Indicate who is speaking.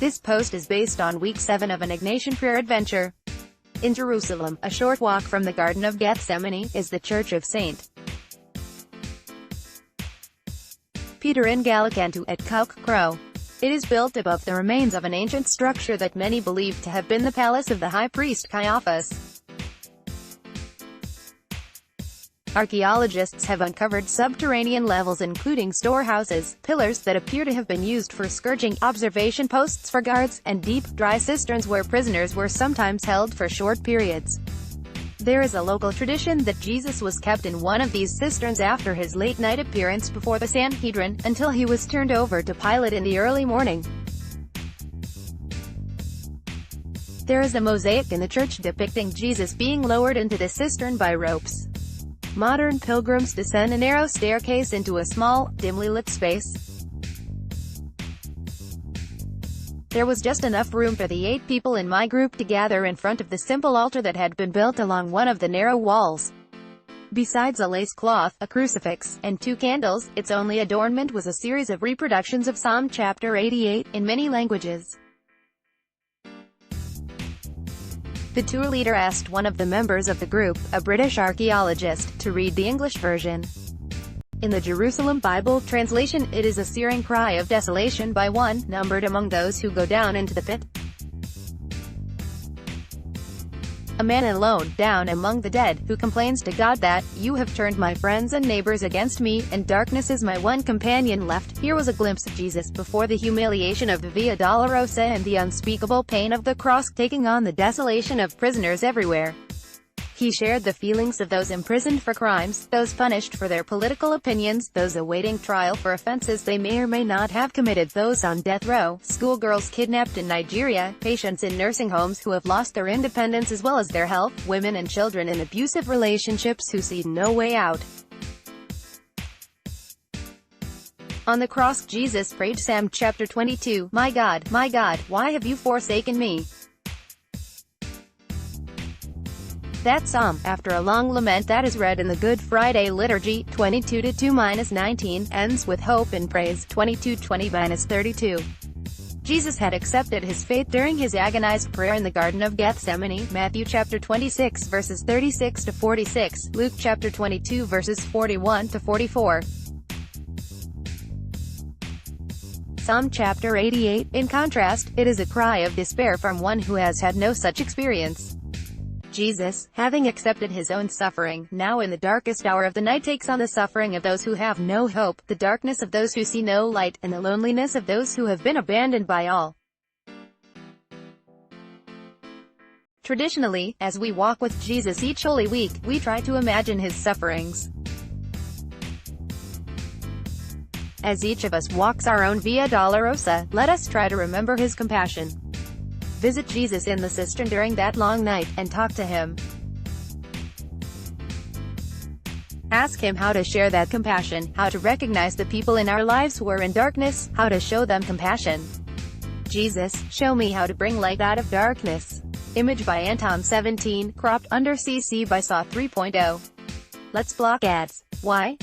Speaker 1: This post is based on week 7 of an Ignatian prayer adventure. In Jerusalem, a short walk from the Garden of Gethsemane, is the Church of St. Peter in Gallicantu at Cock Crow. It is built above the remains of an ancient structure that many believe to have been the palace of the high priest Caiaphas. Archaeologists have uncovered subterranean levels including storehouses, pillars that appear to have been used for scourging, observation posts for guards, and deep, dry cisterns where prisoners were sometimes held for short periods. There is a local tradition that Jesus was kept in one of these cisterns after his late-night appearance before the Sanhedrin, until he was turned over to Pilate in the early morning. There is a mosaic in the church depicting Jesus being lowered into the cistern by ropes. Modern pilgrims descend a narrow staircase into a small, dimly lit space. There was just enough room for the 8 people in my group to gather in front of the simple altar that had been built along one of the narrow walls. Besides a lace cloth, a crucifix, and 2 candles, its only adornment was a series of reproductions of Psalm chapter 88, in many languages. The tour leader asked one of the members of the group, a British archaeologist, to read the English version. In the Jerusalem Bible translation, it is a searing cry of desolation by one, numbered among those who go down into the pit. A man alone, down among the dead, who complains to God that, "You have turned my friends and neighbors against me, and darkness is my one companion left." Here was a glimpse of Jesus before the humiliation of the Via Dolorosa and the unspeakable pain of the cross, taking on the desolation of prisoners everywhere. He shared the feelings of those imprisoned for crimes, those punished for their political opinions, those awaiting trial for offenses they may or may not have committed, those on death row, schoolgirls kidnapped in Nigeria, patients in nursing homes who have lost their independence as well as their health, women and children in abusive relationships who see no way out. On the cross, Jesus prayed Psalm chapter 22, my God, why have you forsaken me?" That psalm, after a long lament that is read in the Good Friday liturgy, 22:2-19, ends with hope and praise, 22:20-32. Jesus had accepted his fate during his agonized prayer in the Garden of Gethsemane, Matthew chapter 26 verses 36-46, Luke chapter 22 verses 41-44. Psalm chapter 88, in contrast, it is a cry of despair from one who has had no such experience. Jesus, having accepted his own suffering, now in the darkest hour of the night takes on the suffering of those who have no hope, the darkness of those who see no light, and the loneliness of those who have been abandoned by all. Traditionally, as we walk with Jesus each Holy Week, we try to imagine his sufferings. As each of us walks our own Via Dolorosa, let us try to remember his compassion. Visit Jesus in the cistern during that long night, and talk to him. Ask him how to share that compassion, how to recognize the people in our lives who are in darkness, how to show them compassion. Jesus, show me how to bring light out of darkness. Image by Anton 17, cropped under CC by SAW 3.0. Let's block ads. Why?